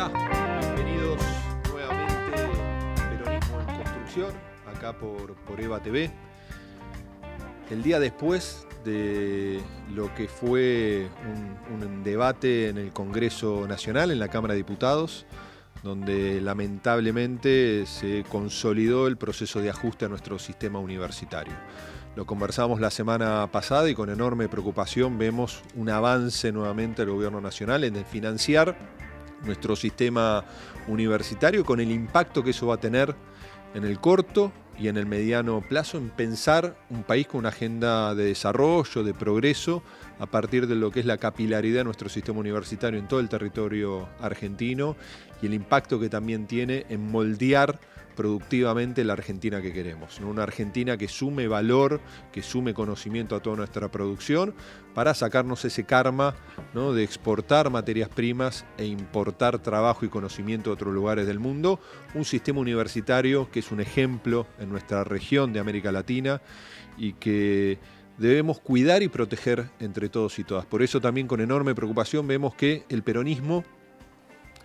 Hola, bienvenidos nuevamente a Peronismo en Construcción, acá por EVA TV. El día después de lo que fue un debate en el Congreso Nacional, en la Cámara de Diputados, donde lamentablemente se consolidó el proceso de ajuste a nuestro sistema universitario. Lo conversamos la semana pasada y con enorme preocupación vemos un avance nuevamente del Gobierno Nacional en financiar nuestro sistema universitario, con el impacto que eso va a tener en el corto y en el mediano plazo en pensar un país con una agenda de desarrollo, de progreso, a partir de lo que es la capilaridad de nuestro sistema universitario en todo el territorio argentino y el impacto que también tiene en moldear productivamente la Argentina que queremos, ¿no? Una Argentina que sume valor, que sume conocimiento a toda nuestra producción para sacarnos ese karma, ¿no?, de exportar materias primas e importar trabajo y conocimiento de otros lugares del mundo. Un sistema universitario que es un ejemplo en nuestra región de América Latina y que debemos cuidar y proteger entre todos y todas. Por eso también con enorme preocupación vemos que el peronismo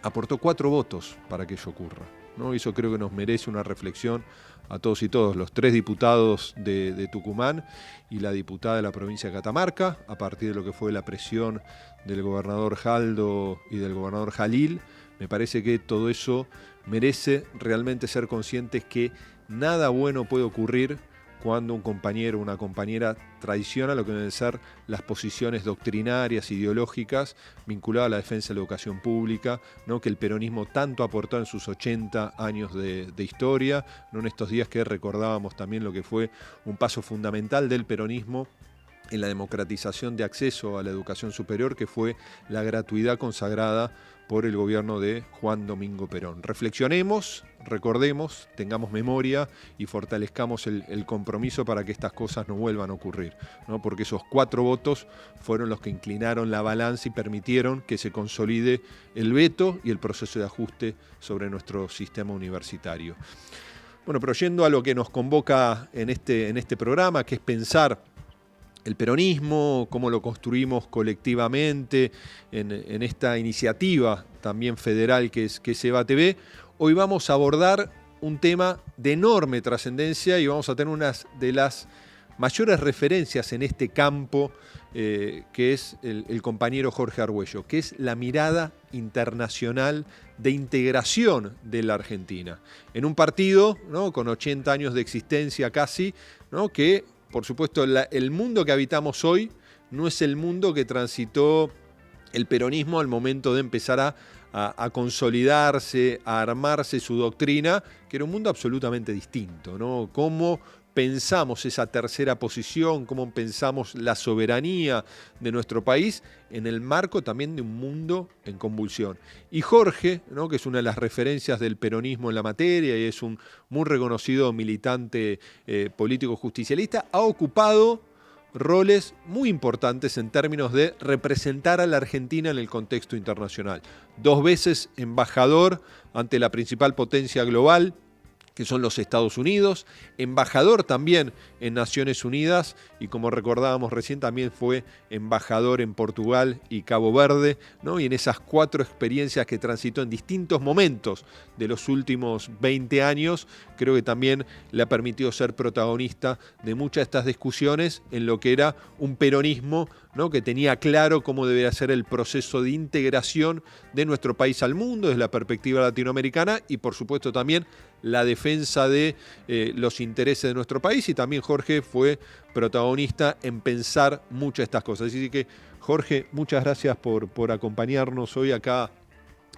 aportó 4 votos para que ello ocurra, ¿no? Y eso creo que nos merece una reflexión a todos y todos, los 3 diputados de Tucumán y la diputada de la provincia de Catamarca, a partir de lo que fue la presión del gobernador Jaldo y del gobernador Jalil. Me parece que todo eso merece realmente ser conscientes que nada bueno puede ocurrir cuando un compañero o una compañera traiciona lo que deben ser las posiciones doctrinarias, ideológicas, vinculadas a la defensa de la educación pública, ¿no?, que el peronismo tanto aportó en sus 80 años de historia, ¿no?, en estos días que recordábamos también lo que fue un paso fundamental del peronismo en la democratización de acceso a la educación superior, que fue la gratuidad consagrada por el gobierno de Juan Domingo Perón. Reflexionemos, recordemos, tengamos memoria y fortalezcamos el compromiso para que estas cosas no vuelvan a ocurrir, ¿no? Porque esos 4 votos fueron los que inclinaron la balanza y permitieron que se consolide el veto y el proceso de ajuste sobre nuestro sistema universitario. Bueno, pero yendo a lo que nos convoca en este programa, que es pensar el peronismo, cómo lo construimos colectivamente en esta iniciativa también federal que es EVA TV. Hoy vamos a abordar un tema de enorme trascendencia y vamos a tener una de las mayores referencias en este campo, que es el compañero Jorge Argüello, que es la mirada internacional de integración de la Argentina. En un partido, ¿no?, con 80 años de existencia casi, ¿no?, que por supuesto, el mundo que habitamos hoy no es el mundo que transitó el peronismo al momento de empezar a consolidarse, a armarse su doctrina, que era un mundo absolutamente distinto, ¿no? Cómo pensamos esa tercera posición, cómo pensamos la soberanía de nuestro país en el marco también de un mundo en convulsión. Y Jorge, ¿no?, que es una de las referencias del peronismo en la materia y es un muy reconocido militante político justicialista, ha ocupado roles muy importantes en términos de representar a la Argentina en el contexto internacional. 2 veces embajador ante la principal potencia global, que son los Estados Unidos, embajador también en Naciones Unidas y, como recordábamos recién, también fue embajador en Portugal y Cabo Verde, ¿no? Y en esas 4 experiencias que transitó en distintos momentos de los últimos 20 años, creo que también le ha permitido ser protagonista de muchas de estas discusiones en lo que era un peronismo, ¿no?, que tenía claro cómo debería ser el proceso de integración de nuestro país al mundo desde la perspectiva latinoamericana y, por supuesto, también la defensa de los intereses de nuestro país. Y también Jorge fue protagonista en pensar muchas de estas cosas. Así que, Jorge, muchas gracias por acompañarnos hoy acá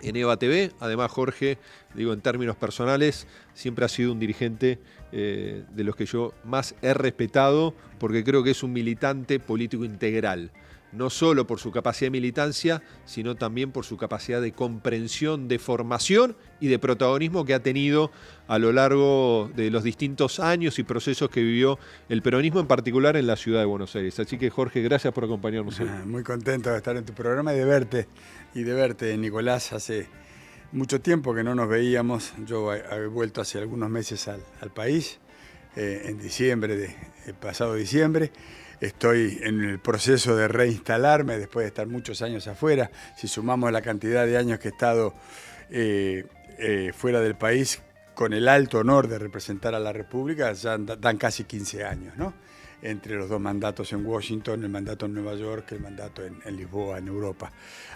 en EVA TV. Además, Jorge, digo, en términos personales, siempre ha sido un dirigente de los que yo más he respetado, porque creo que es un militante político integral. No solo por su capacidad de militancia, sino también por su capacidad de comprensión, de formación y de protagonismo que ha tenido a lo largo de los distintos años y procesos que vivió el peronismo, en particular en la ciudad de Buenos Aires. Así que, Jorge, gracias por acompañarnos hoy. Muy contento de estar en tu programa y de verte, Nicolás. Hace mucho tiempo que no nos veíamos. Yo he vuelto hace algunos meses al país, en diciembre, pasado diciembre. Estoy en el proceso de reinstalarme después de estar muchos años afuera. Si sumamos la cantidad de años que he estado fuera del país con el alto honor de representar a la República, ya dan casi 15 años, ¿no? Entre los dos mandatos en Washington, el mandato en Nueva York, el mandato en Lisboa, en Europa.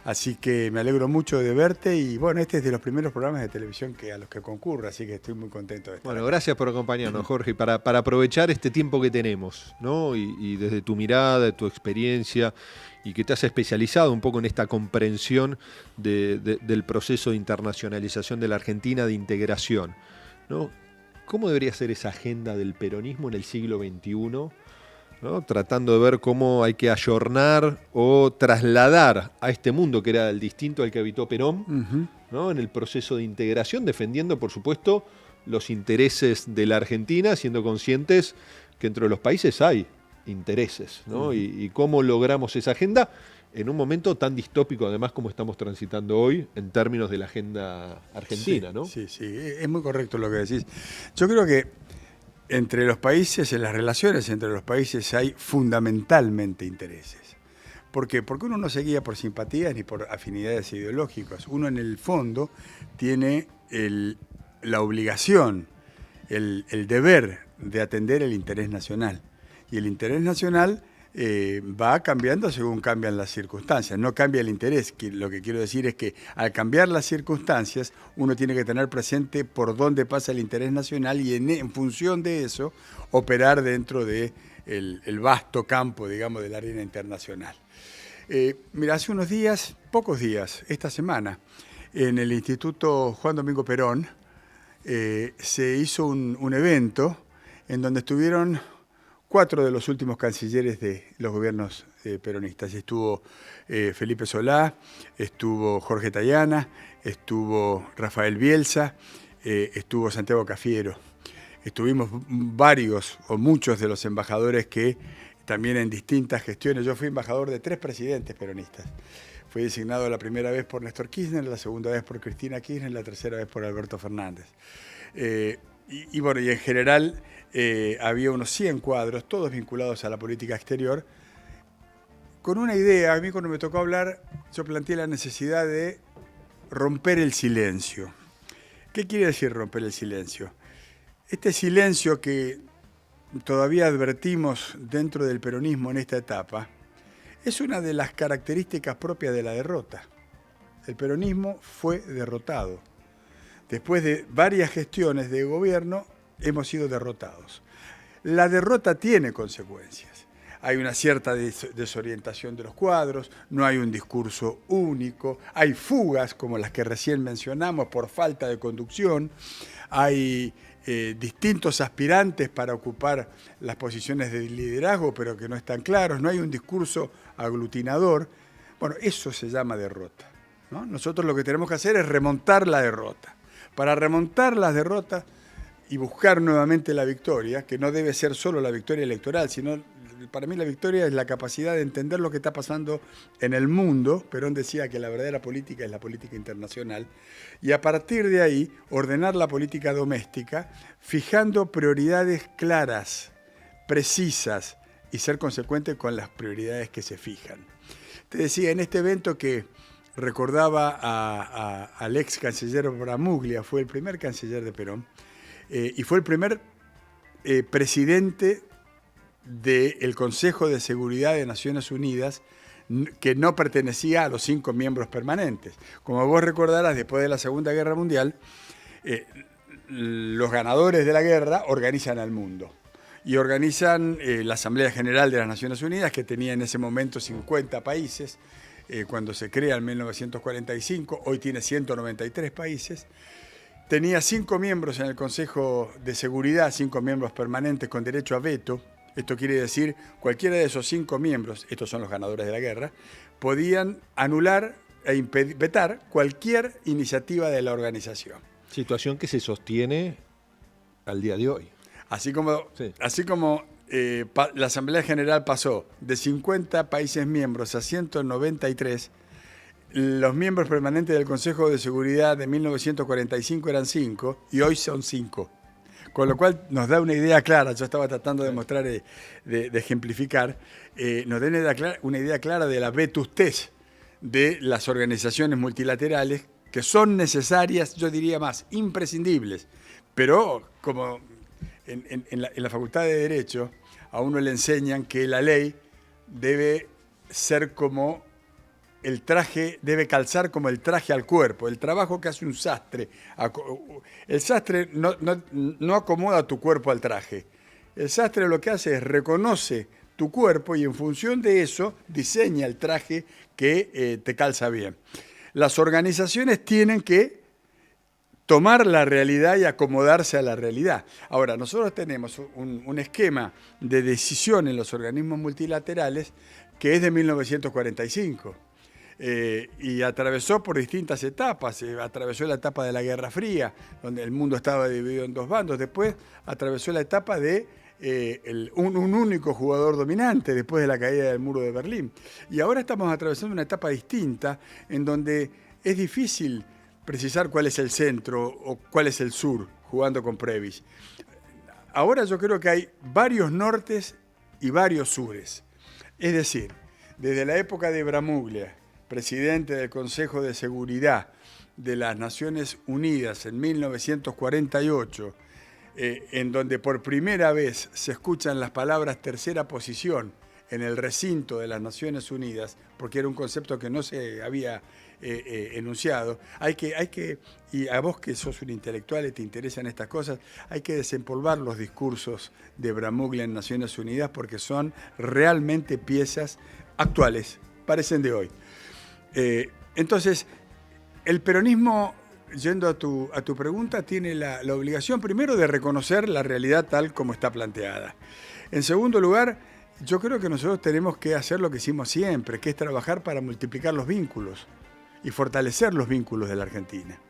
Así que me alegro mucho de verte y bueno, este es de los primeros programas de televisión a los que concurro, así que estoy muy contento de estar Bueno, aquí. gracias por acompañarnos, Jorge, para aprovechar este tiempo que tenemos, ¿no? Y desde tu mirada, de tu experiencia, y que te has especializado un poco en esta comprensión del proceso de internacionalización de la Argentina, de integración, ¿no? ¿Cómo debería ser esa agenda del peronismo en el siglo XXI? ¿No? Tratando de ver cómo hay que ayornar o trasladar a este mundo que era el distinto al que habitó Perón, ¿no? En el proceso de integración, defendiendo, por supuesto, los intereses de la Argentina, siendo conscientes que entre los países hay intereses, ¿no? Y cómo logramos esa agenda en un momento tan distópico, además, como estamos transitando hoy, en términos de la agenda argentina, Sí, ¿no? sí, es muy correcto lo que decís. Yo creo que entre los países, en las relaciones entre los países hay fundamentalmente intereses. ¿Por qué? Porque uno no se guía por simpatías ni por afinidades ideológicas. Uno en el fondo tiene la obligación, el deber de atender el interés nacional. Y el interés nacional va cambiando según cambian las circunstancias. No cambia el interés. Lo que quiero decir es que al cambiar las circunstancias, uno tiene que tener presente por dónde pasa el interés nacional y en función de eso operar dentro de el vasto campo, digamos, de la arena internacional. Mira, hace unos días, pocos días, esta semana, en el Instituto Juan Domingo Perón, se hizo un evento en donde estuvieron 4 de los últimos cancilleres de los gobiernos peronistas. Estuvo Felipe Solá, estuvo Jorge Tayana, estuvo Rafael Bielsa, estuvo Santiago Cafiero. Estuvimos varios o muchos de los embajadores que también en distintas gestiones. Yo fui embajador de 3 presidentes peronistas. Fui designado la primera vez por Néstor Kirchner, la segunda vez por Cristina Kirchner, la tercera vez por Alberto Fernández. Bueno, y en general había unos 100 cuadros, todos vinculados a la política exterior, con una idea. A mí cuando me tocó hablar, yo planteé la necesidad de romper el silencio. ¿Qué quiere decir romper el silencio? Este silencio que todavía advertimos dentro del peronismo en esta etapa, es una de las características propias de la derrota. El peronismo fue derrotado. Después de varias gestiones de gobierno, hemos sido derrotados. La derrota tiene consecuencias. Hay una cierta desorientación de los cuadros, no hay un discurso único, hay fugas como las que recién mencionamos por falta de conducción, hay distintos aspirantes para ocupar las posiciones de liderazgo, pero que no están claros, no hay un discurso aglutinador. Bueno, eso se llama derrota, ¿no? Nosotros lo que tenemos que hacer es remontar la derrota. Para remontar las derrotas y buscar nuevamente la victoria, que no debe ser solo la victoria electoral, sino para mí la victoria es la capacidad de entender lo que está pasando en el mundo. Perón decía que la verdadera política es la política internacional, y a partir de ahí ordenar la política doméstica, fijando prioridades claras, precisas, y ser consecuente con las prioridades que se fijan. Te decía en este evento que recordaba al ex canciller Bramuglia, fue el primer canciller de Perón, y fue el primer presidente del Consejo de Seguridad de Naciones Unidas que no pertenecía a los 5 miembros permanentes. Como vos recordarás, después de la Segunda Guerra Mundial, los ganadores de la guerra organizan al mundo. Y organizan la Asamblea General de las Naciones Unidas, que tenía en ese momento 50 países, cuando se crea en 1945, hoy tiene 193 países. Tenía 5 miembros en el Consejo de Seguridad, 5 miembros permanentes con derecho a veto. Esto quiere decir, cualquiera de esos 5 miembros, estos son los ganadores de la guerra, podían anular e vetar cualquier iniciativa de la organización. Situación que se sostiene al día de hoy. Así como la Asamblea General pasó de 50 países miembros a 193, los miembros permanentes del Consejo de Seguridad de 1945 eran 5 y hoy son 5. Con lo cual nos da una idea clara, yo estaba tratando de mostrar, de ejemplificar, nos da una idea clara de la vetustez de las organizaciones multilaterales que son necesarias, yo diría más, imprescindibles, pero como en la Facultad de Derecho a uno le enseñan que la ley debe ser como el traje, debe calzar como el traje al cuerpo, el trabajo que hace un sastre. El sastre no acomoda tu cuerpo al traje. El sastre lo que hace es reconoce tu cuerpo y en función de eso diseña el traje que te calza bien. Las organizaciones tienen que tomar la realidad y acomodarse a la realidad. Ahora, nosotros tenemos un esquema de decisión en los organismos multilaterales que es de 1945. Y atravesó por distintas etapas. Atravesó la etapa de la Guerra Fría, donde el mundo estaba dividido en dos bandos. Después atravesó la etapa de un único jugador dominante, después de la caída del muro de Berlín. Y ahora estamos atravesando una etapa distinta, en donde es difícil precisar cuál es el centro o cuál es el sur, jugando con Previs. Ahora yo creo que hay varios nortes y varios sures. Es decir, desde la época de Bramuglia, presidente del Consejo de Seguridad de las Naciones Unidas en 1948, en donde por primera vez se escuchan las palabras tercera posición en el recinto de las Naciones Unidas, porque era un concepto que no se había enunciado. Y a vos que sos un intelectual y te interesan estas cosas, hay que desempolvar los discursos de Bramuglia en Naciones Unidas porque son realmente piezas actuales, parecen de hoy. Entonces, el peronismo, yendo a tu pregunta, tiene la obligación primero de reconocer la realidad tal como está planteada. En segundo lugar, yo creo que nosotros tenemos que hacer lo que hicimos siempre, que es trabajar para multiplicar los vínculos y fortalecer los vínculos de la Argentina.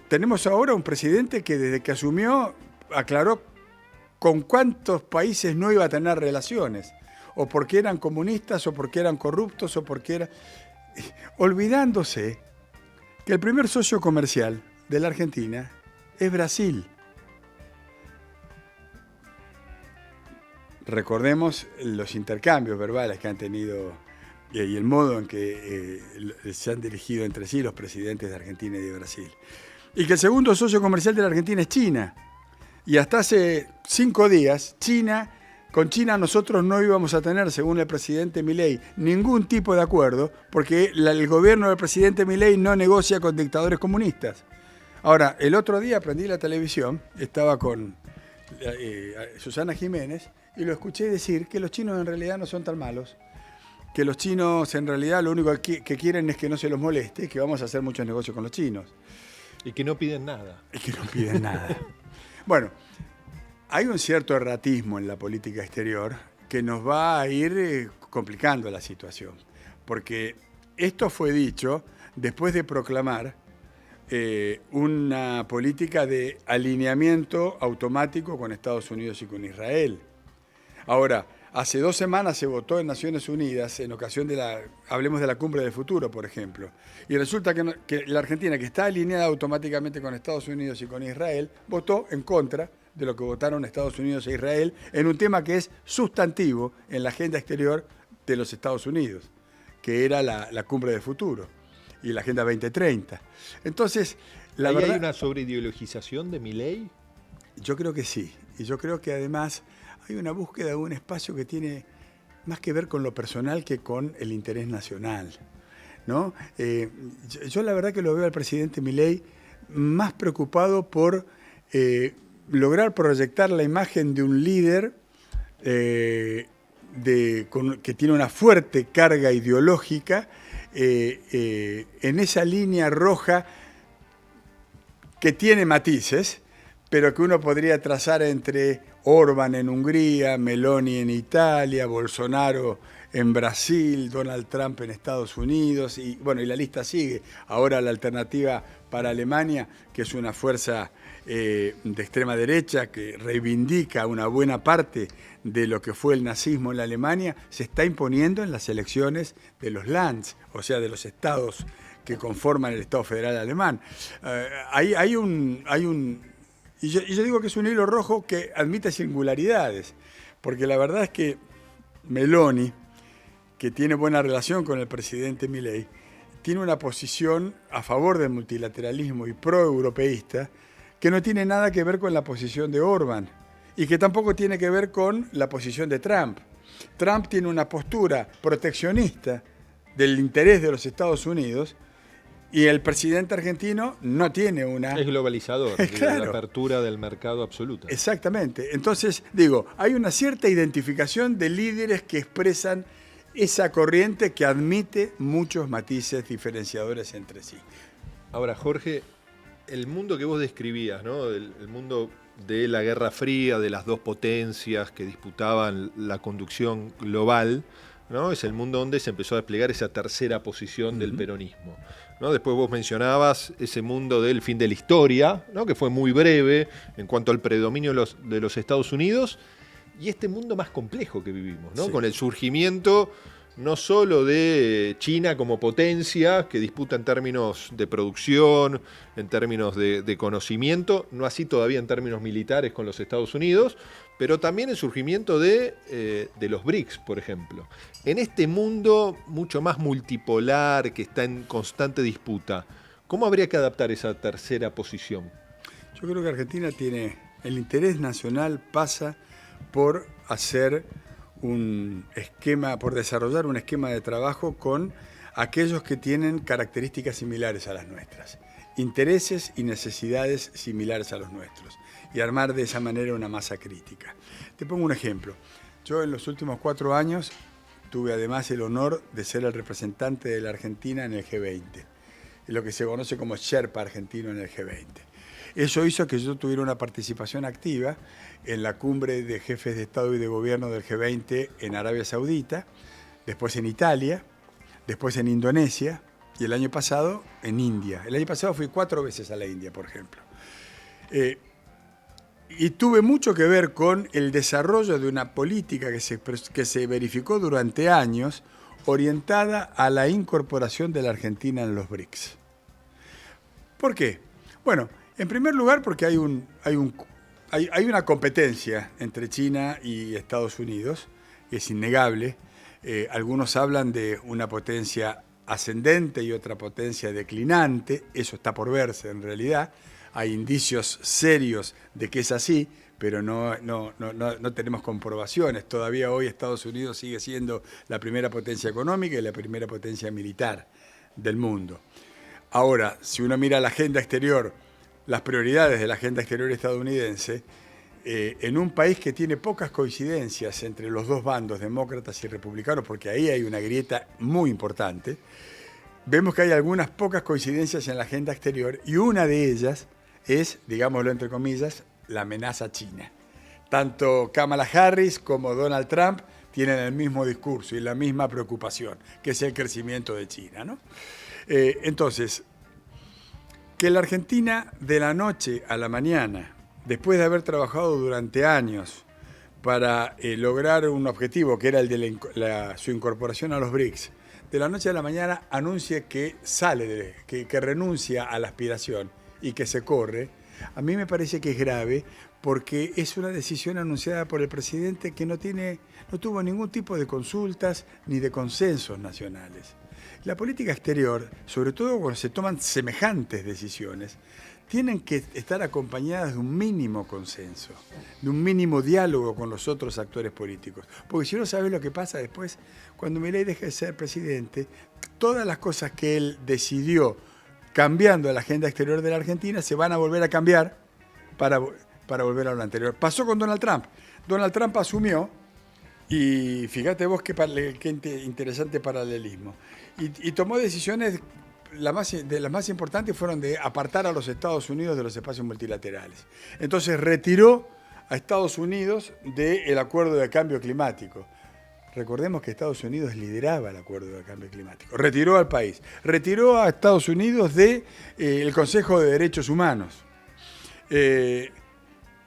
Tenemos ahora un presidente que desde que asumió aclaró con cuántos países no iba a tener relaciones, o porque eran comunistas, o porque eran corruptos, o porque eran... olvidándose que el primer socio comercial de la Argentina es Brasil. Recordemos los intercambios verbales que han tenido y el modo en que se han dirigido entre sí los presidentes de Argentina y de Brasil. Y que el segundo socio comercial de la Argentina es China. Y hasta hace 5 días, con China nosotros no íbamos a tener, según el presidente Milei, ningún tipo de acuerdo, porque el gobierno del presidente Milei no negocia con dictadores comunistas. Ahora, el otro día prendí la televisión, estaba con Susana Jiménez, y lo escuché decir que los chinos en realidad no son tan malos, que los chinos en realidad lo único que quieren es que no se los moleste, que vamos a hacer muchos negocios con los chinos. Y que no piden nada. Y que no piden nada. Bueno, hay un cierto erratismo en la política exterior que nos va a ir complicando la situación, porque esto fue dicho después de proclamar una política de alineamiento automático con Estados Unidos y con Israel. Ahora, hace 2 semanas se votó en Naciones Unidas en ocasión de hablemos de la Cumbre del Futuro, por ejemplo, y resulta que la Argentina, que está alineada automáticamente con Estados Unidos y con Israel, votó en contra de lo que votaron Estados Unidos e Israel en un tema que es sustantivo en la agenda exterior de los Estados Unidos, que era la Cumbre del Futuro y la Agenda 2030. Entonces, ¿Ahí hay una sobreideologización de Milei? Yo creo que sí, y yo creo que además hay una búsqueda de un espacio que tiene más que ver con lo personal que con el interés nacional, ¿no? Yo la verdad que lo veo al presidente Milei más preocupado por lograr proyectar la imagen de un líder que tiene una fuerte carga ideológica en esa línea roja que tiene matices, pero que uno podría trazar entre Orbán en Hungría, Meloni en Italia, Bolsonaro en Brasil, Donald Trump en Estados Unidos, y bueno, y la lista sigue. Ahora la alternativa para Alemania, que es una fuerza de extrema derecha que reivindica una buena parte de lo que fue el nazismo en la Alemania, se está imponiendo en las elecciones de los Lands, o sea, de los estados que conforman el Estado Federal Alemán. Y yo digo que es un hilo rojo que admite singularidades, porque la verdad es que Meloni, que tiene buena relación con el presidente Milei, tiene una posición a favor del multilateralismo y pro-europeísta que no tiene nada que ver con la posición de Orbán y que tampoco tiene que ver con la posición de Trump. Trump tiene una postura proteccionista del interés de los Estados Unidos y el presidente argentino no tiene una... Es globalizador, claro. La apertura del mercado absoluta. Exactamente. Entonces, digo, hay una cierta identificación de líderes que expresan esa corriente que admite muchos matices diferenciadores entre sí. Ahora, Jorge, el mundo que vos describías, ¿no? El mundo de la Guerra Fría, de las dos potencias que disputaban la conducción global, ¿no? Es el mundo donde se empezó a desplegar esa tercera posición del peronismo, ¿no? Después vos mencionabas ese mundo del fin de la historia, ¿no? Que fue muy breve en cuanto al predominio de los Estados Unidos, y este mundo más complejo que vivimos, ¿no? Sí. Con el surgimiento no solo de China como potencia, que disputa en términos de producción, en términos de conocimiento, no así todavía en términos militares con los Estados Unidos, pero también el surgimiento de los BRICS, por ejemplo. En este mundo mucho más multipolar, que está en constante disputa, ¿cómo habría que adaptar esa tercera posición? Yo creo que Argentina tiene... El interés nacional pasa por hacer un esquema, por desarrollar un esquema de trabajo con aquellos que tienen características similares a las nuestras, intereses y necesidades similares a los nuestros, y armar de esa manera una masa crítica. Te pongo un ejemplo. Yo en los últimos 4 años tuve además el honor de ser el representante de la Argentina en el G20, lo que se conoce como Sherpa argentino en el G20. Eso hizo que yo tuviera una participación activa en la cumbre de jefes de Estado y de Gobierno del G20 en Arabia Saudita, después en Italia, después en Indonesia y el año pasado en India. El año pasado fui 4 veces a la India, por ejemplo. Y tuve mucho que ver con el desarrollo de una política que se verificó durante años orientada a la incorporación de la Argentina en los BRICS. ¿Por qué? Bueno, en primer lugar porque hay una competencia entre China y Estados Unidos, que es innegable. Algunos hablan de una potencia ascendente y otra potencia declinante. Eso está por verse en realidad. Hay indicios serios de que es así, pero no tenemos comprobaciones. Todavía hoy Estados Unidos sigue siendo la primera potencia económica y la primera potencia militar del mundo. Ahora, si uno mira la agenda exterior, las prioridades de la agenda exterior estadounidense, en un país que tiene pocas coincidencias entre los dos bandos, demócratas y republicanos, porque ahí hay una grieta muy importante, vemos que hay algunas pocas coincidencias en la agenda exterior y una de ellas es, digámoslo entre comillas, la amenaza china. Tanto Kamala Harris como Donald Trump tienen el mismo discurso y la misma preocupación, que es el crecimiento de China, ¿no? Entonces, que la Argentina de la noche a la mañana, después de haber trabajado durante años para lograr un objetivo que era el de su incorporación a los BRICS, de la noche a la mañana anuncie que que renuncia a la aspiración y que se corre, a mí me parece que es grave porque es una decisión anunciada por el presidente que no tuvo ningún tipo de consultas ni de consensos nacionales. La política exterior, sobre todo cuando se toman semejantes decisiones, tienen que estar acompañadas de un mínimo consenso, de un mínimo diálogo con los otros actores políticos. Porque si no sabes lo que pasa después, cuando Milei deje de ser presidente, todas las cosas que él decidió cambiando la agenda exterior de la Argentina se van a volver a cambiar para volver a lo anterior. Pasó con Donald Trump. Donald Trump asumió, y fíjate vos qué interesante paralelismo, y tomó decisiones, de las más importantes fueron de apartar a los Estados Unidos de los espacios multilaterales. Entonces retiró a Estados Unidos del acuerdo de cambio climático. Recordemos que Estados Unidos lideraba el acuerdo de cambio climático. Retiró al país. Retiró a Estados Unidos del Consejo de Derechos Humanos.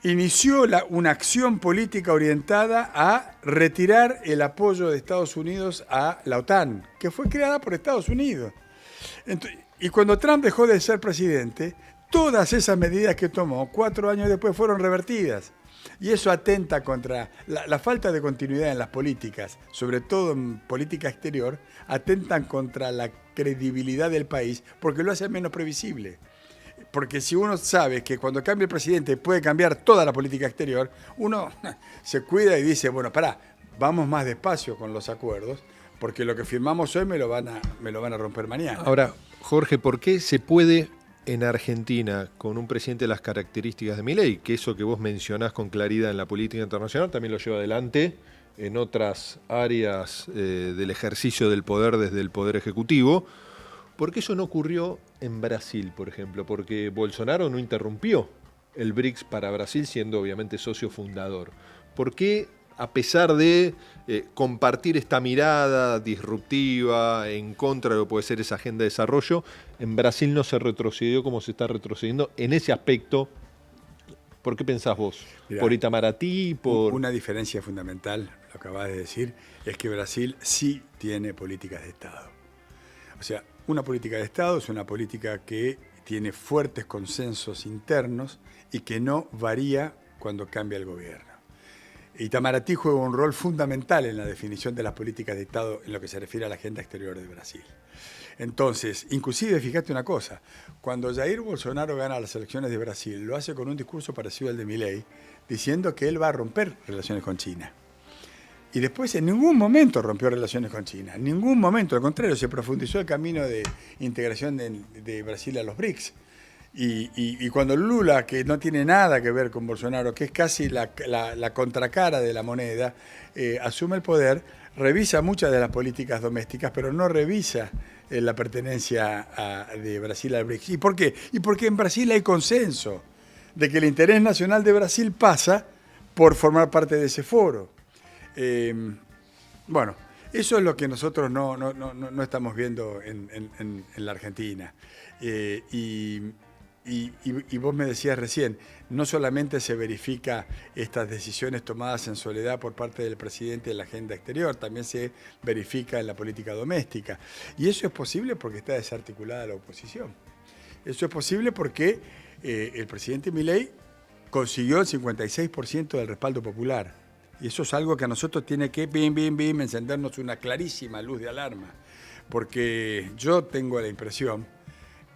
Inició una acción política orientada a retirar el apoyo de Estados Unidos a la OTAN, que fue creada por Estados Unidos. Y cuando Trump dejó de ser presidente, todas esas medidas que tomó, 4 años después fueron revertidas. Y eso atenta contra la falta de continuidad en las políticas, sobre todo en política exterior, atentan contra la credibilidad del país porque lo hace menos previsible. Porque si uno sabe que cuando cambia el presidente puede cambiar toda la política exterior, uno se cuida y dice, bueno, pará, vamos más despacio con los acuerdos, porque lo que firmamos hoy me lo van a romper mañana. Ahora, Jorge, ¿por qué se puede en Argentina, con un presidente de las características de Milei, que eso que vos mencionás con claridad en la política internacional, también lo lleva adelante en otras áreas del ejercicio del poder desde el Poder Ejecutivo? ¿Por qué eso no ocurrió en Brasil, por ejemplo? Porque Bolsonaro no interrumpió el BRICS para Brasil, siendo obviamente socio fundador. ¿Por qué, a pesar de compartir esta mirada disruptiva en contra de lo que puede ser esa agenda de desarrollo, en Brasil no se retrocedió como se está retrocediendo en ese aspecto? ¿Por qué pensás vos? Mirá, ¿Por Itamaraty? ¿Por...? Una diferencia fundamental, lo que acabas de decir, es que Brasil sí tiene políticas de Estado. O sea, una política de Estado es una política que tiene fuertes consensos internos y que no varía cuando cambia el gobierno. Itamaraty juega un rol fundamental en la definición de las políticas de Estado en lo que se refiere a la agenda exterior de Brasil. Entonces, inclusive, fíjate una cosa, cuando Jair Bolsonaro gana las elecciones de Brasil, lo hace con un discurso parecido al de Milei, diciendo que él va a romper relaciones con China. Y después en ningún momento rompió relaciones con China, en ningún momento, al contrario, se profundizó el camino de integración de Brasil a los BRICS. Y cuando Lula, que no tiene nada que ver con Bolsonaro, que es casi la contracara de la moneda, asume el poder, revisa muchas de las políticas domésticas, pero no revisa la pertenencia de Brasil al BRICS. ¿Y por qué? Y porque en Brasil hay consenso de que el interés nacional de Brasil pasa por formar parte de ese foro. Bueno, eso es lo que nosotros no estamos viendo en la Argentina. Y vos me decías recién, no solamente se verifica estas decisiones tomadas en soledad por parte del presidente en la agenda exterior, también se verifica en la política doméstica. Y eso es posible porque está desarticulada la oposición. Eso es posible porque el presidente Milei consiguió el 56% del respaldo popular. Y eso es algo que a nosotros tiene que, encendernos una clarísima luz de alarma. Porque yo tengo la impresión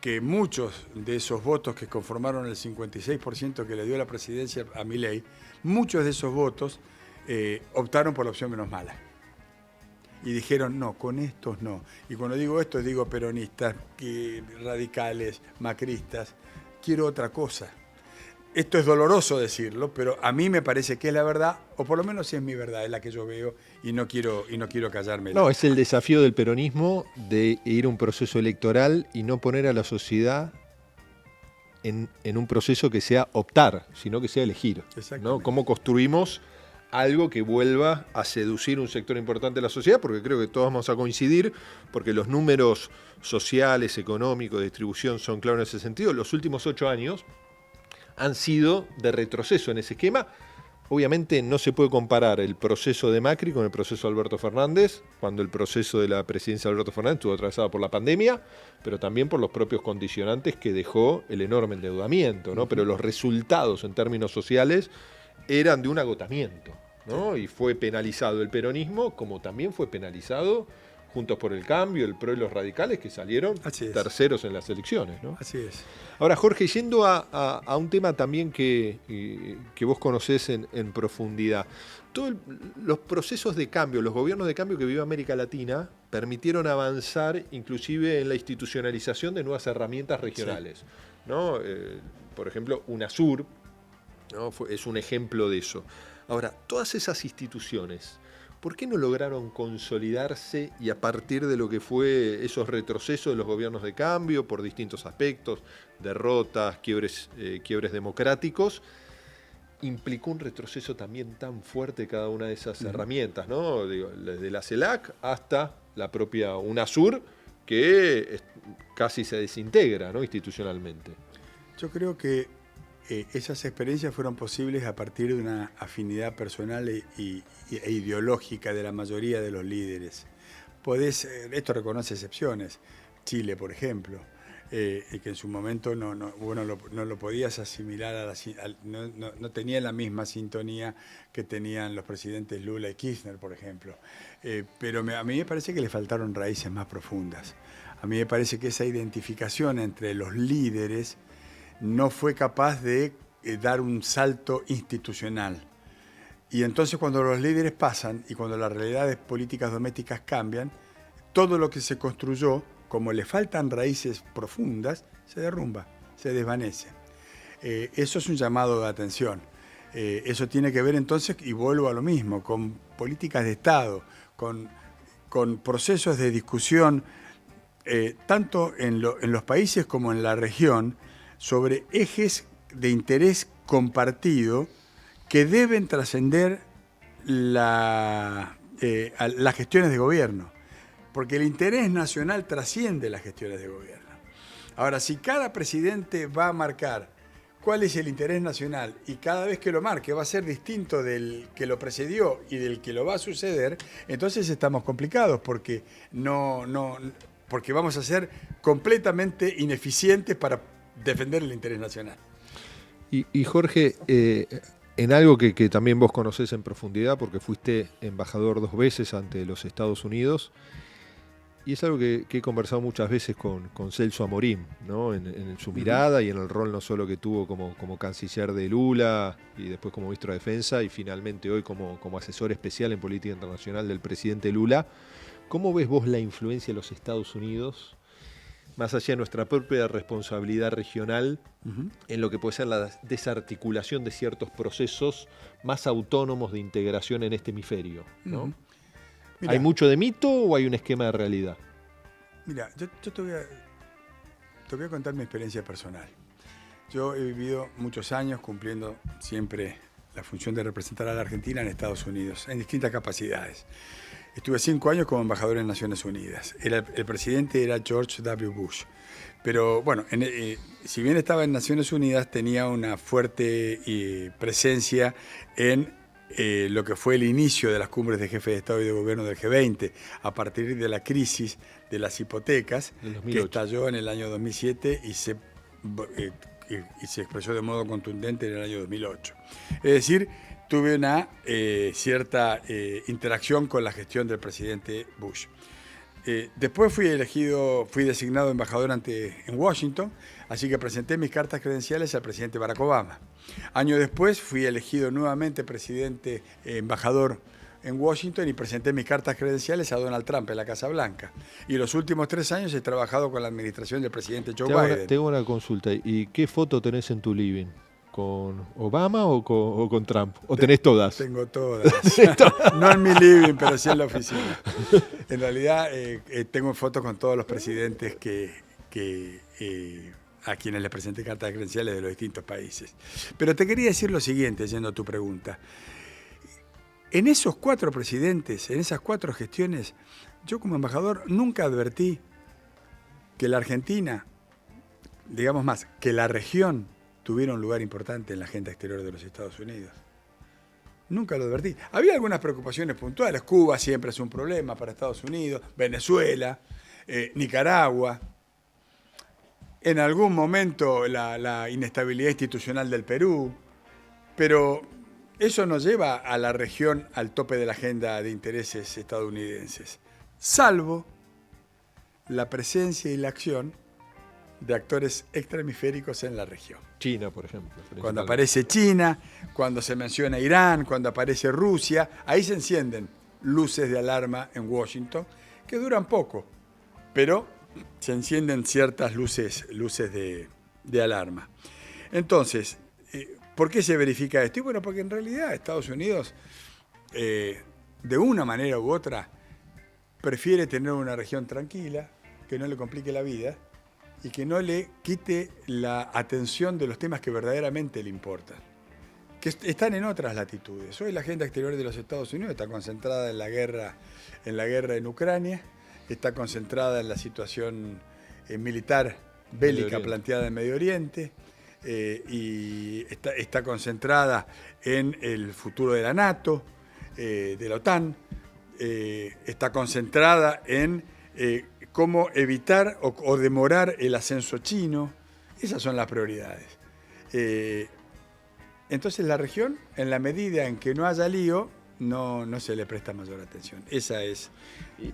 que muchos de esos votos que conformaron el 56% que le dio la presidencia a Milei, muchos de esos votos optaron por la opción menos mala. Y dijeron, no, con estos no. Y cuando digo esto, digo peronistas, radicales, macristas, quiero otra cosa. Esto es doloroso decirlo, pero a mí me parece que es la verdad, o por lo menos es mi verdad, es la que yo veo y no quiero callarme. No, es el desafío del peronismo de ir a un proceso electoral y no poner a la sociedad en un proceso que sea optar, sino que sea elegir, ¿no? ¿Cómo construimos algo que vuelva a seducir un sector importante de la sociedad? Porque creo que todos vamos a coincidir, porque los números sociales, económicos, de distribución son claros en ese sentido. Los últimos 8 años han sido de retroceso en ese esquema. Obviamente no se puede comparar el proceso de Macri con el proceso de Alberto Fernández, cuando el proceso de la presidencia de Alberto Fernández estuvo atravesado por la pandemia, pero también por los propios condicionantes que dejó el enorme endeudamiento, ¿no? Pero los resultados en términos sociales eran de un agotamiento, ¿no? Y fue penalizado el peronismo, como también fue penalizado Juntos por el Cambio, el PRO y los radicales, que salieron terceros en las elecciones, ¿no? Así es. Ahora, Jorge, yendo a un tema también que vos conocés en profundidad, todos los procesos de cambio, los gobiernos de cambio que vivió América Latina permitieron avanzar inclusive en la institucionalización de nuevas herramientas regionales, ¿no? Por ejemplo, UNASUR, ¿no? Es un ejemplo de eso. Ahora, todas esas instituciones, ¿por qué no lograron consolidarse y a partir de lo que fue esos retrocesos de los gobiernos de cambio por distintos aspectos, derrotas, quiebres democráticos, implicó un retroceso también tan fuerte de cada una de esas herramientas, ¿no? Digo, desde la CELAC hasta la propia UNASUR, que casi se desintegra, ¿no? Institucionalmente? Yo creo que esas experiencias fueron posibles a partir de una afinidad personal e ideológica de la mayoría de los líderes. Esto reconoce excepciones. Chile, por ejemplo. y que en su momento no lo podías asimilar, no tenía la misma sintonía que tenían los presidentes Lula y Kirchner, por ejemplo. Pero a mí me parece que le faltaron raíces más profundas. A mí me parece que esa identificación entre los líderes no fue capaz de dar un salto institucional. Y entonces cuando los líderes pasan y cuando las realidades políticas domésticas cambian, todo lo que se construyó, como le faltan raíces profundas, se derrumba, se desvanece. Eso es un llamado de atención. Eso tiene que ver entonces, y vuelvo a lo mismo, con políticas de Estado, con procesos de discusión, tanto en los países como en la región, sobre ejes de interés compartido que deben trascender las gestiones de gobierno. Porque el interés nacional trasciende las gestiones de gobierno. Ahora, si cada presidente va a marcar cuál es el interés nacional y cada vez que lo marque va a ser distinto del que lo precedió y del que lo va a suceder, entonces estamos complicados porque porque vamos a ser completamente ineficientes para defender el interés nacional. Y Jorge, en algo que también vos conocés en profundidad, porque fuiste embajador 2 veces ante los Estados Unidos, y es algo que he conversado muchas veces con Celso Amorim, ¿no? En su mirada y en el rol no solo que tuvo como canciller de Lula y después como ministro de Defensa y finalmente hoy como asesor especial en política internacional del presidente Lula. ¿Cómo ves vos la influencia de los Estados Unidos, más allá de nuestra propia responsabilidad regional, en lo que puede ser la desarticulación de ciertos procesos más autónomos de integración en este hemisferio, ¿no? Mirá, ¿hay mucho de mito o hay un esquema de realidad? Mira, yo te voy a contar mi experiencia personal. Yo he vivido muchos años cumpliendo siempre la función de representar a la Argentina en Estados Unidos, en distintas capacidades. Estuve 5 años como embajador en Naciones Unidas. El presidente era George W. Bush. Pero bueno, si bien estaba en Naciones Unidas, tenía una fuerte presencia en lo que fue el inicio de las cumbres de jefes de Estado y de Gobierno del G20, a partir de la crisis de las hipotecas, que estalló en el año 2007 y se expresó de modo contundente en el año 2008. Es decir, tuve una cierta interacción con la gestión del presidente Bush. Después fui designado embajador en Washington, así que presenté mis cartas credenciales al presidente Barack Obama. Años después fui elegido nuevamente embajador en Washington y presenté mis cartas credenciales a Donald Trump en la Casa Blanca. Y los últimos 3 años he trabajado con la administración del presidente Joe Biden. Tengo una consulta. ¿Y qué foto tenés en tu living? ¿Con Obama o con Trump? ¿O tenés todas? Tengo todas. No en mi living, pero sí en la oficina. En realidad tengo fotos con todos los presidentes a quienes les presenté cartas credenciales de los distintos países. Pero te quería decir lo siguiente, yendo a tu pregunta. En esos 4 presidentes, en esas 4 gestiones, yo como embajador nunca advertí que la Argentina, digamos más, que la región tuviera un lugar importante en la agenda exterior de los Estados Unidos. Nunca lo advertí. Había algunas preocupaciones puntuales. Cuba siempre es un problema para Estados Unidos, Venezuela, Nicaragua. En algún momento la inestabilidad institucional del Perú. Pero eso nos lleva a la región al tope de la agenda de intereses estadounidenses, salvo la presencia y la acción de actores extrahemisféricos en la región. China, por ejemplo. Cuando aparece China, cuando se menciona Irán, cuando aparece Rusia, ahí se encienden luces de alarma en Washington, que duran poco, pero se encienden ciertas luces de alarma. Entonces, ¿por qué se verifica esto? Y bueno, porque en realidad Estados Unidos, de una manera u otra, prefiere tener una región tranquila, que no le complique la vida, y que no le quite la atención de los temas que verdaderamente le importan, que están en otras latitudes. Hoy la agenda exterior de los Estados Unidos está concentrada en la guerra en Ucrania, está concentrada en la situación militar bélica planteada en Medio Oriente, y está concentrada en el futuro de la NATO, de la OTAN, está concentrada en cómo evitar o demorar el ascenso chino. Esas son las prioridades. Entonces la región, en la medida en que no haya lío, no se le presta mayor atención. Esa es.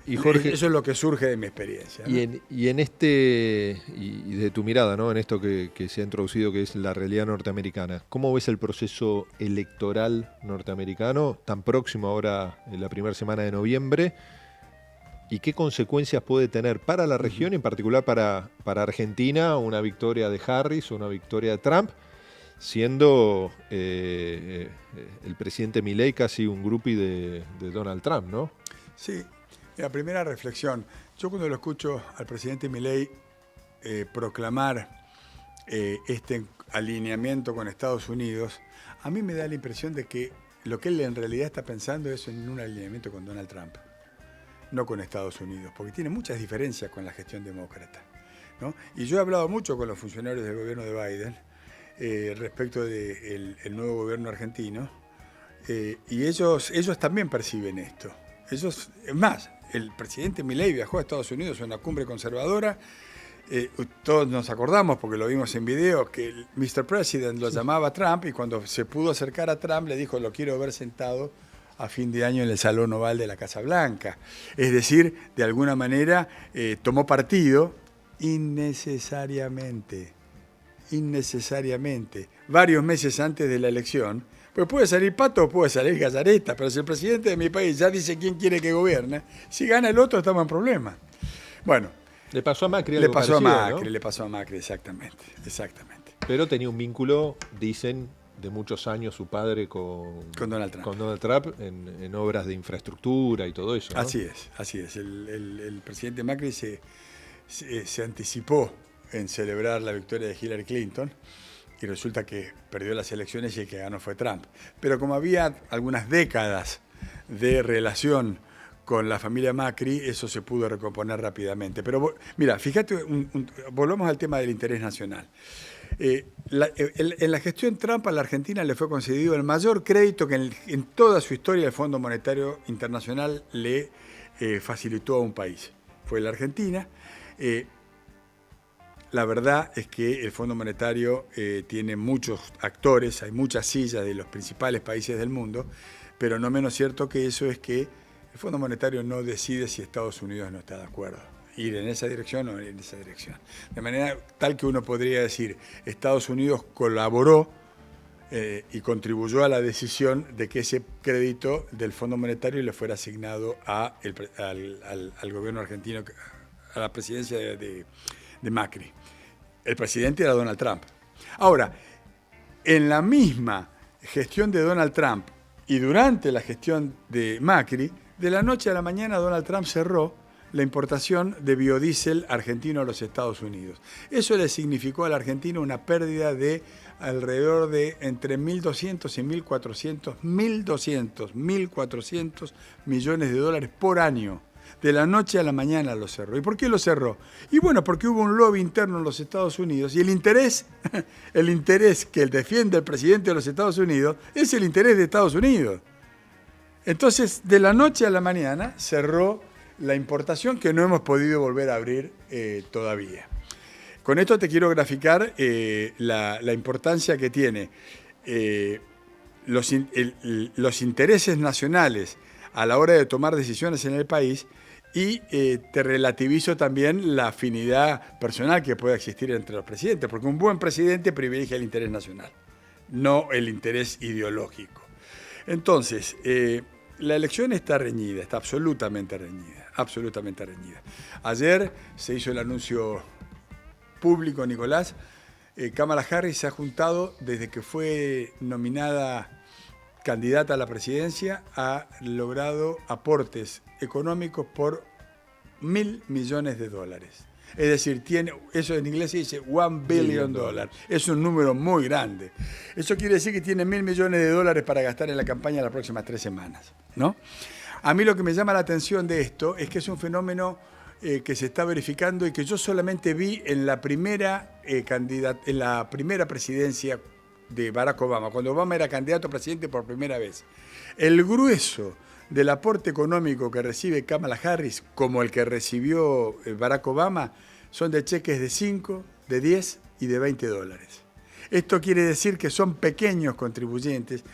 Y Jorge, eso es lo que surge de mi experiencia, ¿no? Y de tu mirada, ¿no? En esto que se ha introducido, que es la realidad norteamericana, ¿cómo ves el proceso electoral norteamericano tan próximo ahora en la primera semana de noviembre? ¿Y qué consecuencias puede tener para la región, en particular para Argentina, una victoria de Harris o una victoria de Trump, siendo el presidente Milei casi un groupie de Donald Trump, ¿no? Sí, la primera reflexión. Yo cuando lo escucho al presidente Milei proclamar este alineamiento con Estados Unidos, a mí me da la impresión de que lo que él en realidad está pensando es en un alineamiento con Donald Trump, no con Estados Unidos, porque tiene muchas diferencias con la gestión demócrata, ¿no? Y yo he hablado mucho con los funcionarios del gobierno de Biden respecto del nuevo gobierno argentino, y ellos también perciben esto. Es más, el presidente Milei viajó a Estados Unidos a una cumbre conservadora. Todos nos acordamos, porque lo vimos en video, que el Mr. President lo llamaba Trump, y cuando se pudo acercar a Trump le dijo: lo quiero ver sentado a fin de año en el Salón Oval de la Casa Blanca. Es decir, de alguna manera tomó partido innecesariamente, varios meses antes de la elección. Pues puede salir Pato o puede salir Gallareta, pero si el presidente de mi país ya dice quién quiere que gobierne, si gana el otro estamos en problemas. Bueno, le pasó a Macri, le pasó parecido, a Macri, ¿no? Le pasó a Macri, exactamente. Pero tenía un vínculo, dicen, de muchos años su padre con Donald Trump. Con Donald Trump en obras de infraestructura y todo eso, ¿no? Así es. El presidente Macri se anticipó en celebrar la victoria de Hillary Clinton, y resulta que perdió las elecciones y el que ganó fue Trump. Pero como había algunas décadas de relación con la familia Macri, eso se pudo recomponer rápidamente. Pero mira, fíjate, volvamos al tema del interés nacional. En la gestión Trump a la Argentina le fue concedido el mayor crédito que en toda su historia el Fondo Monetario Internacional le facilitó a un país. Fue la Argentina. La verdad es que el Fondo Monetario tiene muchos actores, hay muchas sillas de los principales países del mundo, pero no menos cierto que eso es que el Fondo Monetario no decide si Estados Unidos no está de acuerdo, ir en esa dirección o en esa dirección. De manera tal que uno podría decir, Estados Unidos colaboró y contribuyó a la decisión de que ese crédito del Fondo Monetario le fuera asignado al gobierno argentino, a la presidencia de Macri. El presidente era Donald Trump. Ahora, en la misma gestión de Donald Trump y durante la gestión de Macri, de la noche a la mañana Donald Trump cerró la importación de biodiesel argentino a los Estados Unidos. Eso le significó a la Argentina una pérdida de alrededor de entre 1.200 y 1.400 millones de dólares por año. De la noche a la mañana lo cerró. ¿Y por qué lo cerró? Y bueno, porque hubo un lobby interno en los Estados Unidos, y el interés que defiende el presidente de los Estados Unidos es el interés de Estados Unidos. Entonces, de la noche a la mañana cerró la importación, que no hemos podido volver a abrir todavía. Con esto te quiero graficar la importancia que tiene los intereses nacionales a la hora de tomar decisiones en el país, y te relativizo también la afinidad personal que pueda existir entre los presidentes, porque un buen presidente privilegia el interés nacional, no el interés ideológico. Entonces, la elección está reñida, está absolutamente reñida. Ayer se hizo el anuncio público, Nicolás. Kamala Harris se ha juntado desde que fue nominada candidata a la presidencia, ha logrado aportes económicos por $1.000 millones. Es decir, eso en inglés se dice $1 billion. Es un número muy grande. Eso quiere decir que tiene $1.000 millones para gastar en la campaña las próximas 3 semanas, ¿no? A mí lo que me llama la atención de esto es que es un fenómeno que se está verificando y que yo solamente vi en la primera presidencia de Barack Obama, cuando Obama era candidato a presidente por primera vez. El grueso del aporte económico que recibe Kamala Harris, como el que recibió Barack Obama, son de cheques de 5, de 10 y de $20. Esto quiere decir que son pequeños contribuyentes,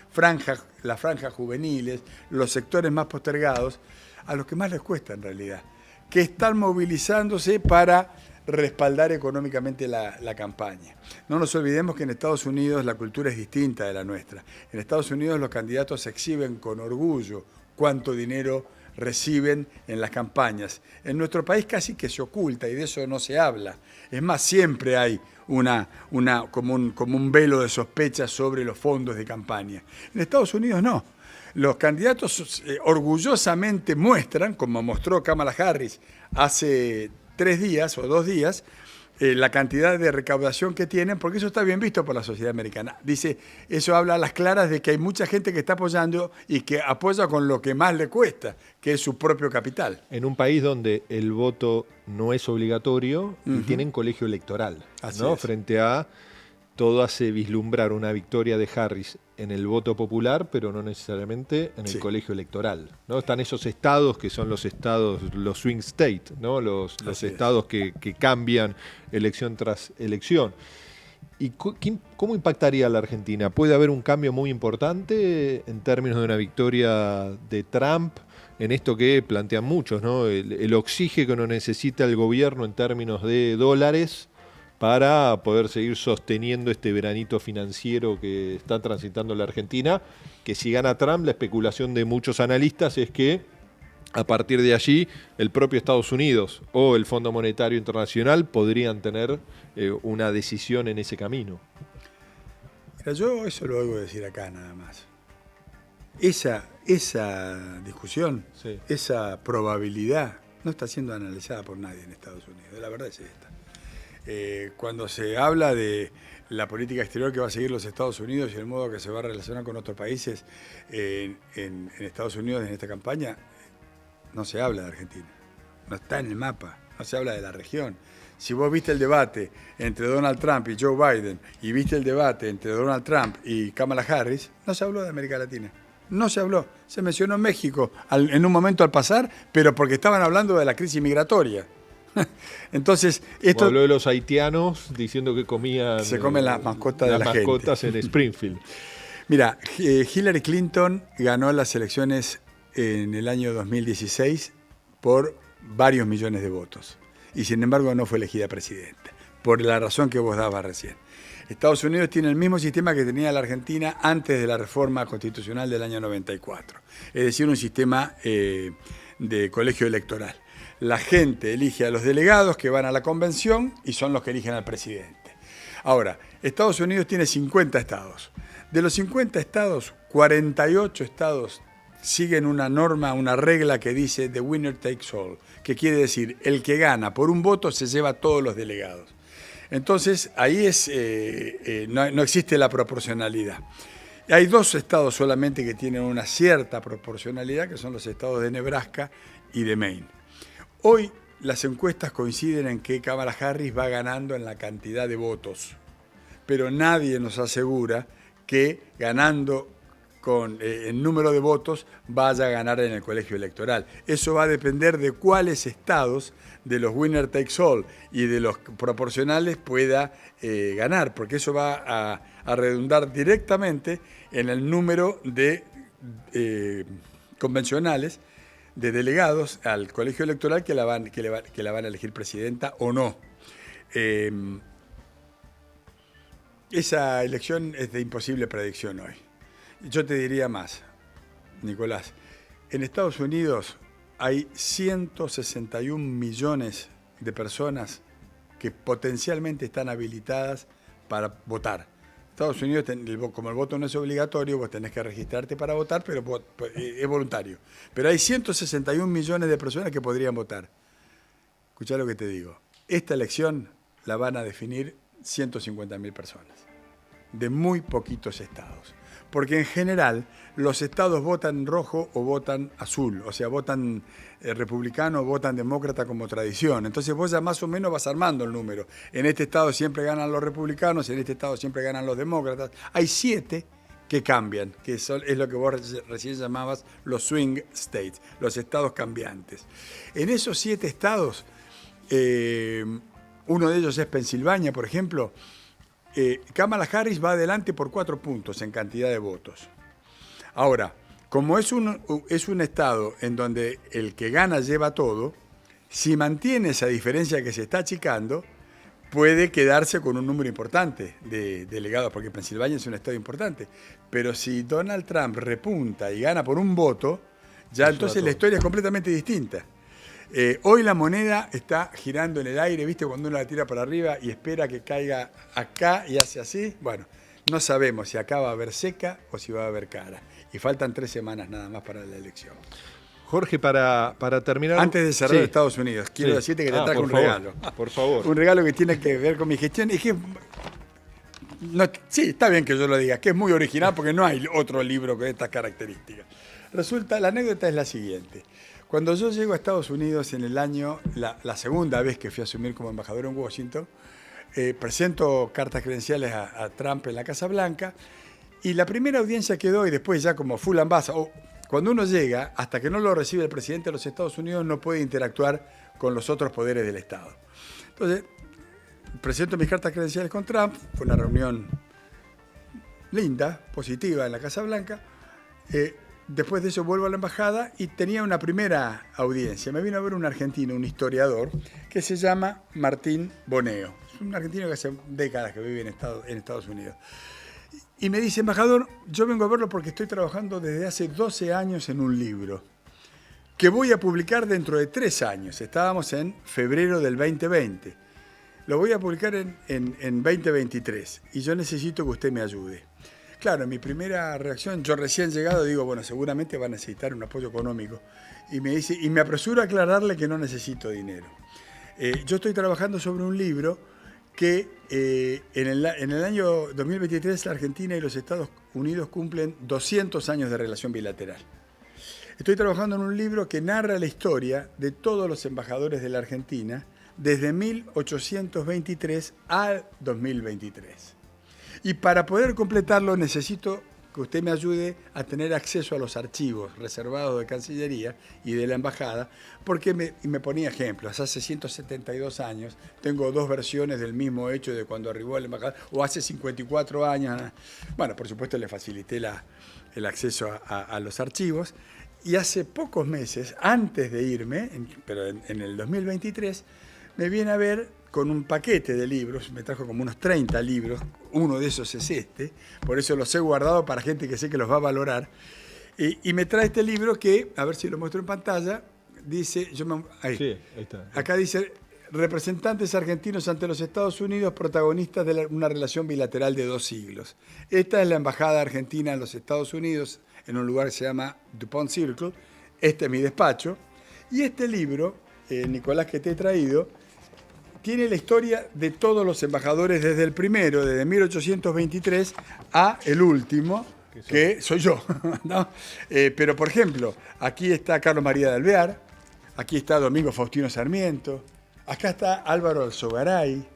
las franjas juveniles, los sectores más postergados, a los que más les cuesta en realidad, que están movilizándose para respaldar económicamente la campaña. No nos olvidemos que en Estados Unidos la cultura es distinta de la nuestra. En Estados Unidos los candidatos se exhiben con orgullo cuánto dinero reciben en las campañas. En nuestro país casi que se oculta y de eso no se habla. Es más, siempre hay como un velo de sospecha sobre los fondos de campaña. En Estados Unidos no. Los candidatos orgullosamente muestran, como mostró Kamala Harris hace 3 días o 2 días, la cantidad de recaudación que tienen, porque eso está bien visto por la sociedad americana. Dice, eso habla a las claras de que hay mucha gente que está apoyando y que apoya con lo que más le cuesta, que es su propio capital. En un país donde el voto no es obligatorio y tienen colegio electoral, ¿no? Frente a todo hace vislumbrar una victoria de Harris en el voto popular, pero no necesariamente en el colegio electoral, ¿no? Están esos estados que son los estados, los swing state, ¿no? Los estados que cambian elección tras elección. ¿Y cómo impactaría a la Argentina? ¿Puede haber un cambio muy importante en términos de una victoria de Trump? En esto que plantean muchos, ¿no? El oxígeno que no necesita el gobierno en términos de dólares para poder seguir sosteniendo este veranito financiero que está transitando la Argentina, que si gana Trump, la especulación de muchos analistas es que a partir de allí el propio Estados Unidos o el Fondo Monetario Internacional podrían tener una decisión en ese camino. Mira, yo eso lo oigo decir acá nada más. Esa discusión, esa probabilidad no está siendo analizada por nadie en Estados Unidos, la verdad es esta. Cuando se habla de la política exterior que va a seguir los Estados Unidos y el modo que se va a relacionar con otros países en Estados Unidos en esta campaña, no se habla de Argentina, no está en el mapa, no se habla de la región. Si vos viste el debate entre Donald Trump y Joe Biden y viste el debate entre Donald Trump y Kamala Harris, no se habló de América Latina. No se habló. Se mencionó México en un momento al pasar, pero porque estaban hablando de la crisis migratoria. Entonces, esto habló de los haitianos diciendo que comían se comen las mascotas de la gente. Mascotas en Springfield. Mira, Hillary Clinton ganó las elecciones en el año 2016 por varios millones de votos y sin embargo no fue elegida presidenta, por la razón que vos dabas recién. Estados Unidos tiene el mismo sistema que tenía la Argentina antes de la reforma constitucional del año 94, es decir, un sistema de colegio electoral. La gente elige a los delegados que van a la convención y son los que eligen al presidente. Ahora, Estados Unidos tiene 50 estados. De los 50 estados, 48 estados siguen una norma, una regla que dice the winner takes all, que quiere decir el que gana por un voto se lleva a todos los delegados. Entonces, ahí no existe la proporcionalidad. Hay 2 estados solamente que tienen una cierta proporcionalidad, que son los estados de Nebraska y de Maine. Hoy las encuestas coinciden en que Kamala Harris va ganando en la cantidad de votos, pero nadie nos asegura que ganando con el número de votos vaya a ganar en el colegio electoral. Eso va a depender de cuáles estados de los winner takes all y de los proporcionales pueda ganar, porque eso va a redundar directamente en el número de convencionales de delegados al colegio electoral que la van a elegir presidenta o no. Esa elección es de imposible predicción hoy. Yo te diría más, Nicolás. En Estados Unidos hay 161 millones de personas que potencialmente están habilitadas para votar. Estados Unidos, como el voto no es obligatorio, vos tenés que registrarte para votar, pero es voluntario. Pero hay 161 millones de personas que podrían votar. Escuchá lo que te digo. Esta elección la van a definir 150.000 personas, de muy poquitos estados. Porque en general los estados votan rojo o votan azul, o sea, votan republicano o votan demócrata como tradición. Entonces vos ya más o menos vas armando el número. En este estado siempre ganan los republicanos, en este estado siempre ganan los demócratas. Hay 7 que cambian, es lo que vos recién llamabas los swing states, los estados cambiantes. En esos 7 estados, uno de ellos es Pensilvania, por ejemplo, Kamala Harris va adelante por 4 puntos en cantidad de votos. Ahora, como es un estado en donde el que gana lleva todo, si mantiene esa diferencia que se está achicando, puede quedarse con un número importante de delegados, porque Pensilvania es un estado importante. Pero si Donald Trump repunta y gana por un voto, ya entonces la historia es completamente distinta. Hoy la moneda está girando en el aire, ¿viste? Cuando uno la tira para arriba y espera que caiga acá y hace así. Bueno, no sabemos si acá va a haber seca o si va a haber cara. Y faltan 3 semanas nada más para la elección. Jorge, para terminar... Antes de cerrar Estados Unidos, quiero decirte que te traje un regalo. Por favor. Un regalo que tiene que ver con mi gestión. Y que, sí, está bien que yo lo diga, que es muy original porque no hay otro libro con estas características. Resulta, la anécdota es la siguiente. Cuando yo llego a Estados Unidos en el año, la segunda vez que fui a asumir como embajador en Washington, presento cartas credenciales a Trump en la Casa Blanca, y la primera audiencia que doy, después ya como full ambassador, cuando uno llega, hasta que no lo recibe el presidente de los Estados Unidos, no puede interactuar con los otros poderes del Estado. Entonces, presento mis cartas credenciales con Trump, fue una reunión linda, positiva en la Casa Blanca. Después de eso vuelvo a la embajada y tenía una primera audiencia. Me vino a ver un argentino, un historiador, que se llama Martín Boneo. Es un argentino que hace décadas que vive en Estados Unidos. Y me dice, embajador, yo vengo a verlo porque estoy trabajando desde hace 12 años en un libro que voy a publicar dentro de 3 años. Estábamos en febrero del 2020. Lo voy a publicar en 2023 y yo necesito que usted me ayude. Claro, en mi primera reacción, yo recién llegado, digo, bueno, seguramente va a necesitar un apoyo económico. Y me dice, y me apresuro a aclararle que no necesito dinero. Yo estoy trabajando sobre un libro que en el año 2023 la Argentina y los Estados Unidos cumplen 200 años de relación bilateral. Estoy trabajando en un libro que narra la historia de todos los embajadores de la Argentina desde 1823 al 2023. Y para poder completarlo necesito que usted me ayude a tener acceso a los archivos reservados de Cancillería y de la Embajada, porque me ponía ejemplos. Hace 172 años tengo 2 versiones del mismo hecho de cuando arribó a la Embajada, o hace 54 años. Bueno, por supuesto le facilité el acceso a los archivos. Y hace pocos meses, antes de irme, pero en el 2023, me viene a ver con un paquete de libros, me trajo como unos 30 libros, uno de esos es este, por eso los he guardado para gente que sé que los va a valorar, y me trae este libro que, a ver si lo muestro en pantalla, dice, ahí está. Acá dice, representantes argentinos ante los Estados Unidos, protagonistas de una relación bilateral de 2 siglos. Esta es la Embajada Argentina en los Estados Unidos, en un lugar que se llama DuPont Circle, este es mi despacho, y este libro, Nicolás, que te he traído, tiene la historia de todos los embajadores desde el primero, desde 1823, a el último, que soy yo. ¿No? Pero, por ejemplo, aquí está Carlos María de Alvear, aquí está Domingo Faustino Sarmiento, acá está Álvaro Alzogaray,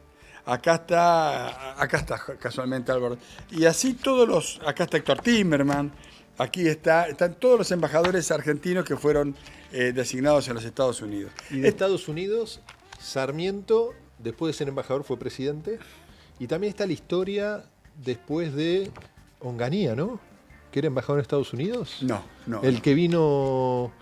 acá está casualmente Álvaro, y así acá está Héctor Timerman, aquí están todos los embajadores argentinos que fueron designados en los Estados Unidos. Y de Estados Unidos, Sarmiento, después de ser embajador, fue presidente. Y también está la historia después de Onganía, ¿no? ¿Que era embajador en Estados Unidos? No. El que vino...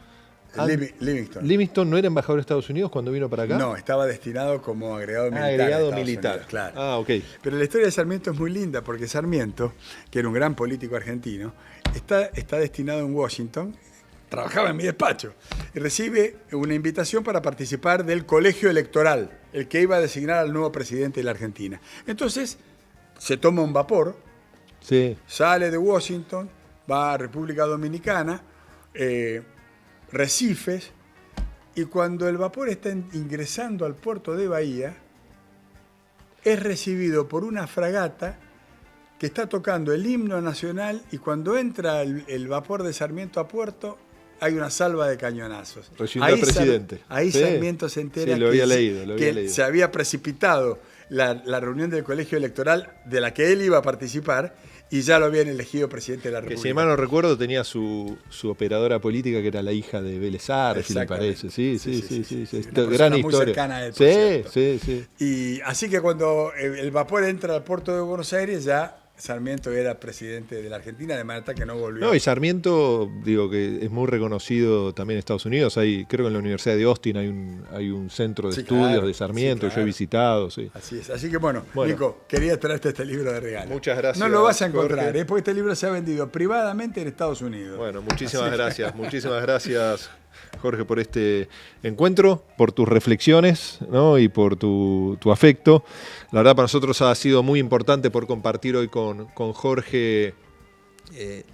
Livingston. ¿Livingston no era embajador de Estados Unidos cuando vino para acá? No, estaba destinado como agregado militar. Agregado militar. Unidos, claro. Ah, ok. Pero la historia de Sarmiento es muy linda porque Sarmiento, que era un gran político argentino, está destinado en Washington, trabajaba en mi despacho, y recibe una invitación para participar del colegio electoral, el que iba a designar al nuevo presidente de la Argentina. Entonces, se toma un vapor, sale de Washington, va a República Dominicana, Recifes, y cuando el vapor está ingresando al puerto de Bahía, es recibido por una fragata que está tocando el himno nacional, y cuando entra el vapor de Sarmiento a puerto, hay una salva de cañonazos. Recibiendo al presidente. Ahí Sarmiento se entera lo había leído. Se había precipitado la reunión del colegio electoral de la que él iba a participar, y ya lo habían elegido presidente de la Que República. si mal no recuerdo tenía su operadora política que era la hija de Vélez Arfield, si le parece. Sí. Una Gran muy historia. cercana a él, por cierto. Sí. Y así que cuando el vapor entra al puerto de Buenos Aires, ya Sarmiento era presidente de la Argentina, de manera que no volvió. No, y Sarmiento, digo que es muy reconocido también en Estados Unidos. Creo que en la Universidad de Austin hay un centro de estudios claro, de Sarmiento, sí, yo he visitado. Sí. Así es. Así que bueno, Bueno. Nico, quería traerte este libro de regalo. Muchas gracias. No lo vas a encontrar, Jorge. porque este libro se ha vendido privadamente en Estados Unidos. Bueno, muchísimas gracias, Jorge, por este encuentro, por tus reflexiones, ¿no? Y por tu afecto. La verdad, para nosotros ha sido muy importante por compartir hoy con Jorge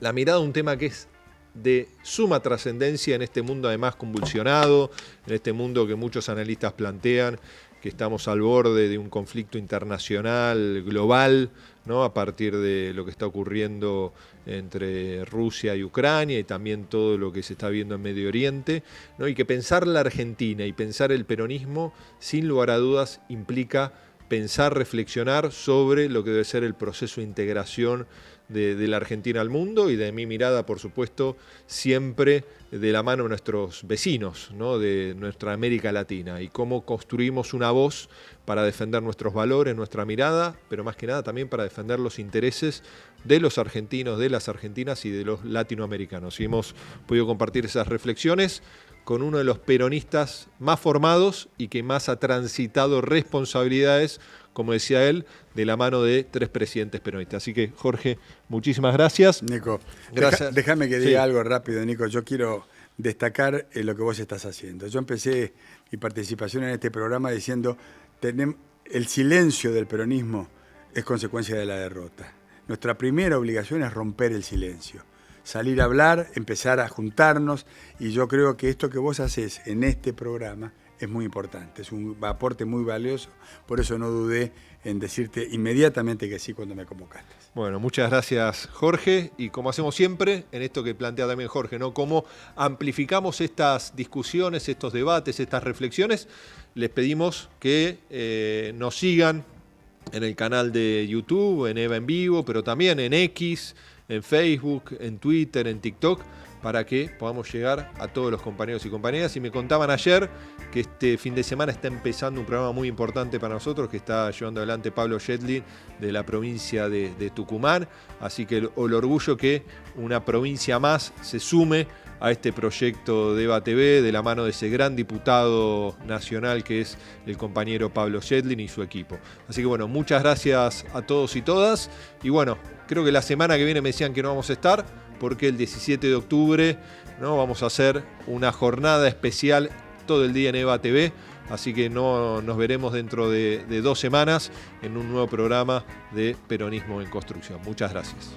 la mirada de un tema que es de suma trascendencia en este mundo además convulsionado, en este mundo que muchos analistas plantean que estamos al borde de un conflicto internacional, global, ¿no? A partir de lo que está ocurriendo entre Rusia y Ucrania y también todo lo que se está viendo en Medio Oriente, ¿no? Y que pensar la Argentina y pensar el peronismo, sin lugar a dudas, implica pensar, reflexionar sobre lo que debe ser el proceso de integración de la Argentina al mundo y de mi mirada, por supuesto, siempre de la mano de nuestros vecinos, ¿no? De nuestra América Latina y cómo construimos una voz para defender nuestros valores, nuestra mirada, pero más que nada también para defender los intereses de los argentinos, de las argentinas y de los latinoamericanos. Y hemos podido compartir esas reflexiones con uno de los peronistas más formados y que más ha transitado responsabilidades, como decía él, de la mano de 3 presidentes peronistas. Así que, Jorge, muchísimas gracias. Nico, Gracias. déjame que diga algo rápido, Nico. Yo quiero destacar lo que vos estás haciendo. Yo empecé mi participación en este programa diciendo el silencio del peronismo es consecuencia de la derrota. Nuestra primera obligación es romper el silencio, salir a hablar, empezar a juntarnos, y yo creo que esto que vos haces en este programa es muy importante, es un aporte muy valioso, por eso no dudé en decirte inmediatamente que sí cuando me convocaste. Bueno, muchas gracias, Jorge, y como hacemos siempre, en esto que plantea también Jorge, ¿no? Cómo amplificamos estas discusiones, estos debates, estas reflexiones, les pedimos que nos sigan en el canal de YouTube, en EVA en Vivo, pero también en X, en Facebook, en Twitter, en TikTok, para que podamos llegar a todos los compañeros y compañeras. Y me contaban ayer que este fin de semana está empezando un programa muy importante para nosotros, que está llevando adelante Pablo Yedlin de la provincia de Tucumán. Así que el orgullo que una provincia más se sume a este proyecto de EVA TV de la mano de ese gran diputado nacional que es el compañero Pablo Yedlin y su equipo. Así que bueno, muchas gracias a todos y todas. Y bueno, creo que la semana que viene me decían que no vamos a estar, porque el 17 de octubre, ¿no? Vamos a hacer una jornada especial todo el día en EVA TV. Así que nos veremos dentro de 2 semanas en un nuevo programa de Peronismo en Construcción. Muchas gracias.